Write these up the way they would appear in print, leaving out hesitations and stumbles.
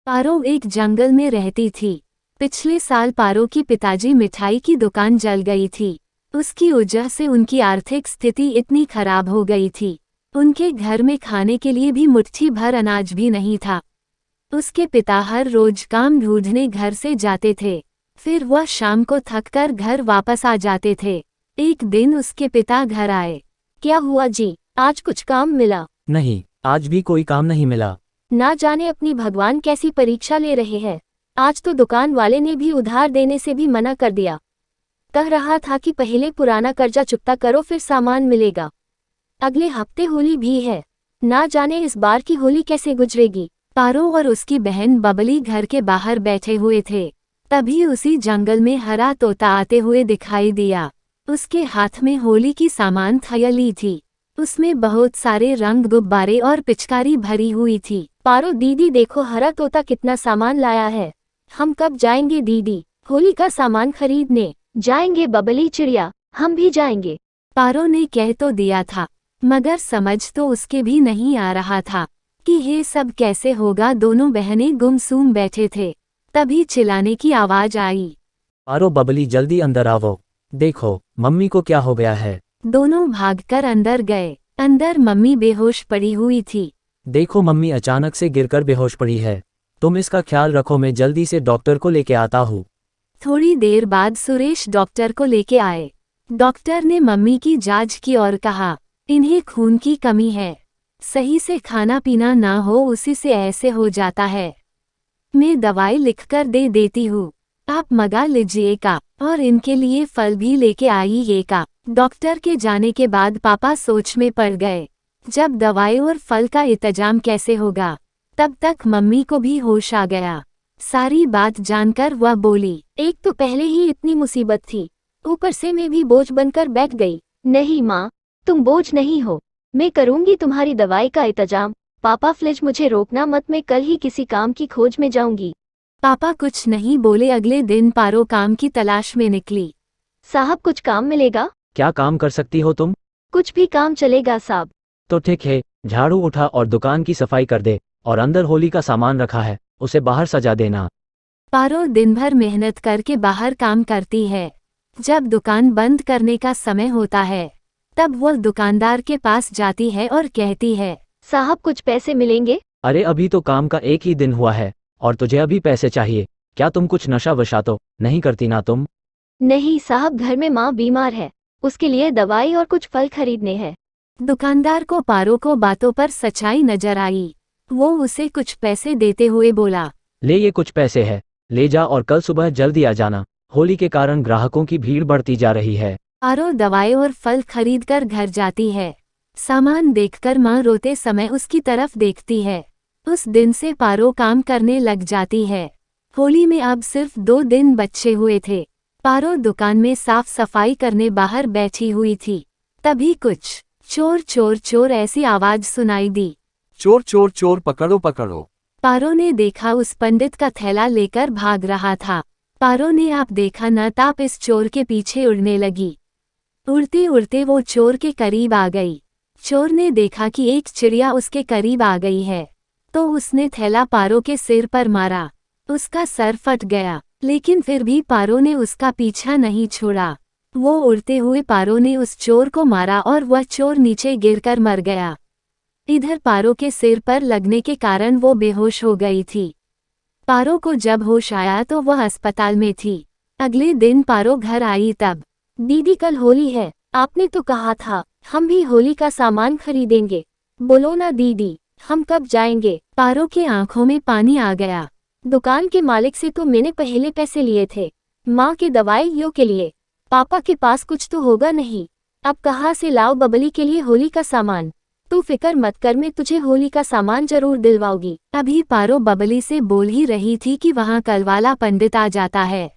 पारो एक जंगल में रहती थी। पिछले साल पारो की पिताजी मिठाई की दुकान जल गई थी। उसकी वजह से उनकी आर्थिक स्थिति इतनी खराब हो गई थी। उनके घर में खाने के लिए भी मुट्ठी भर अनाज भी नहीं था। उसके पिता हर रोज काम ढूंढने घर से जाते थे, फिर वह शाम को थककर घर वापस आ जाते थे। एक दिन उसके पिता घर आए। क्या हुआ जी, आज कुछ काम मिला? नहीं, आज भी कोई काम नहीं मिला। ना जाने अपनी भगवान कैसी परीक्षा ले रहे हैं। आज तो दुकान वाले ने भी उधार देने से भी मना कर दिया। कह रहा था कि पहले पुराना कर्जा चुकता करो फिर सामान मिलेगा। अगले हफ्ते होली भी है, ना जाने इस बार की होली कैसे गुजरेगी। पारो और उसकी बहन बबली घर के बाहर बैठे हुए थे। तभी उसी जंगल में हरा तोता आते हुए दिखाई दिया। उसके हाथ में होली की सामान थैली थी। उसमें बहुत सारे रंग, गुब्बारे और पिचकारी भरी हुई थी। पारो दीदी देखो, हरा तोता कितना सामान लाया है। हम कब जाएंगे दीदी होली का सामान खरीदने? जाएंगे बबली चिड़िया, हम भी जाएंगे। पारो ने कह तो दिया था, मगर समझ तो उसके भी नहीं आ रहा था कि ये सब कैसे होगा। दोनों बहनें गुमसुम बैठे थे। तभी चिल्लाने की आवाज आई। पारो बबली जल्दी अंदर आओ, देखो मम्मी को क्या हो गया है। दोनों भागकर अंदर गए। अंदर मम्मी बेहोश पड़ी हुई थी। देखो मम्मी अचानक से गिरकर बेहोश पड़ी है, तुम इसका ख्याल रखो, मैं जल्दी से डॉक्टर को लेके आता हूँ। थोड़ी देर बाद सुरेश डॉक्टर को लेके आए। डॉक्टर ने मम्मी की जांच की और कहा, इन्हें खून की कमी है, सही से खाना पीना ना हो उसी से ऐसे हो जाता है। मैं दवाई लिखकर दे देती हूँ, आप मंगा लीजिएगा और इनके लिए फल भी लेके आइएगा। डॉक्टर के जाने के बाद पापा सोच में पड़ गए। जब दवाई और फल का इंतजाम कैसे होगा? तब तक मम्मी को भी होश आ गया। सारी बात जानकर वह बोली, एक तो पहले ही इतनी मुसीबत थी, ऊपर से मैं भी बोझ बनकर बैठ गई। नहीं माँ, तुम बोझ नहीं हो, मैं करूँगी तुम्हारी दवाई का इंतजाम। पापा प्लीज मुझे रोकना मत, मैं कल ही किसी काम की खोज में जाऊंगी। पापा कुछ नहीं बोले। अगले दिन पारो काम की तलाश में निकली। साहब कुछ काम मिलेगा? क्या काम कर सकती हो तुम? कुछ भी काम चलेगा साहब। तो ठीक है, झाड़ू उठा और दुकान की सफाई कर दे, और अंदर होली का सामान रखा है उसे बाहर सजा देना। पारो दिन भर मेहनत करके बाहर काम करती है। जब दुकान बंद करने का समय होता है तब वह दुकानदार के पास जाती है और कहती है, साहब कुछ पैसे मिलेंगे? अरे अभी तो काम का एक ही दिन हुआ है और तुझे अभी पैसे चाहिए? क्या तुम कुछ नशा वशा तो नहीं करती ना तुम? नहीं साहब, घर में माँ बीमार है, उसके लिए दवाई और कुछ फल खरीदने हैं। दुकानदार को पारो को बातों पर सच्चाई नजर आई। वो उसे कुछ पैसे देते हुए बोला, ले ये कुछ पैसे है, ले जा और कल सुबह जल्दी आ जाना, होली के कारण ग्राहकों की भीड़ बढ़ती जा रही है। पारो दवाई और फल खरीदकर घर जाती है। सामान देखकर माँ रोते समय उसकी तरफ देखती है। उस दिन से पारो काम करने लग जाती है। होली में अब सिर्फ 2 दिन बचे हुए थे। पारो दुकान में साफ सफाई करने बाहर बैठी हुई थी। तभी कुछ चोर चोर चोर ऐसी आवाज सुनाई दी। चोर चोर चोर, पकड़ो पकड़ो। पारो ने देखा उस पंडित का थैला लेकर भाग रहा था। पारो ने आप देखा न ताप इस चोर के पीछे उड़ने लगी। उड़ते उड़ते वो चोर के करीब आ गई। चोर ने देखा कि एक चिड़िया उसके करीब आ गई है, तो उसने थैला पारो के सिर पर मारा। उसका सर फट गया, लेकिन फिर भी पारो ने उसका पीछा नहीं छोड़ा। वो उड़ते हुए पारो ने उस चोर को मारा और वह चोर नीचे गिरकर मर गया। इधर पारो के सिर पर लगने के कारण वो बेहोश हो गई थी। पारो को जब होश आया तो वह अस्पताल में थी। अगले दिन पारो घर आई तब, दीदी कल होली है, आपने तो कहा था हम भी होली का सामान खरीदेंगे। बोलो ना दीदी, हम कब जाएंगे? पारो के आंखों में पानी आ गया। दुकान के मालिक से तो मैंने पहले पैसे लिए थे, माँ के दवाइयों के लिए। पापा के पास कुछ तो होगा नहीं, अब कहाँ से लाओ बबली के लिए होली का सामान? तू फिक्र मत कर, मैं तुझे होली का सामान जरूर दिलवाऊंगी। अभी पारो बबली से बोल ही रही थी कि वहाँ कल वाला पंडित आ जाता है।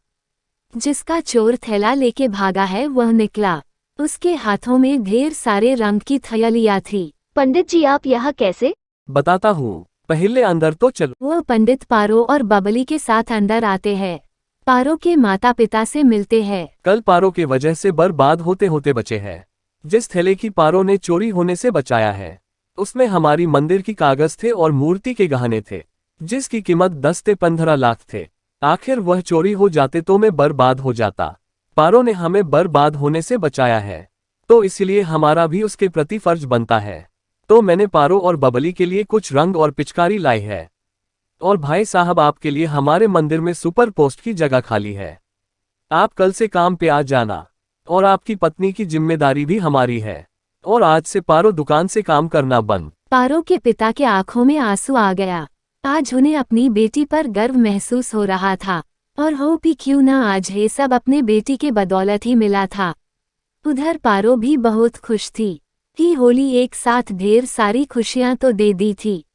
जिसका चोर थैला लेके भागा है वह निकला। उसके हाथों में ढेर सारे रंग की थैलियाँ थी। पंडित जी आप यहाँ कैसे? बताता हूँ, पहले अंदर तो चलो। वह पंडित पारो और बबली के साथ अंदर आते हैं। पारो के माता पिता से मिलते हैं। कल पारो के वजह से बर्बाद होते होते बचे हैं। जिस थैले की पारो ने चोरी होने से बचाया है उसमें हमारी मंदिर की कागज थे और मूर्ति के गहने थे। जिसकी कीमत 10 से 15 लाख थे। आखिर वह चोरी हो जाते तो मैं बर्बाद हो जाता। पारो ने हमें बर्बाद होने से बचाया है, तो इसलिए हमारा भी उसके प्रति फर्ज बनता है। तो मैंने पारो और बबली के लिए कुछ रंग और पिचकारी लाई है। और भाई साहब, आपके लिए हमारे मंदिर में सुपर पोस्ट की जगह खाली है। आप कल से काम पे आ जाना, और आपकी पत्नी की जिम्मेदारी भी हमारी है। और आज से पारो दुकान से काम करना बंद। पारो के पिता के आंखों में आंसू आ गया। आज उन्हें अपनी बेटी पर गर्व महसूस हो रहा था, और हो भी क्यों ना आज ये सब अपने बेटी के बदौलत ही मिला था। उधर पारो भी बहुत खुश थी कि होली एक साथ ढेर सारी खुशियां तो दे दी थी।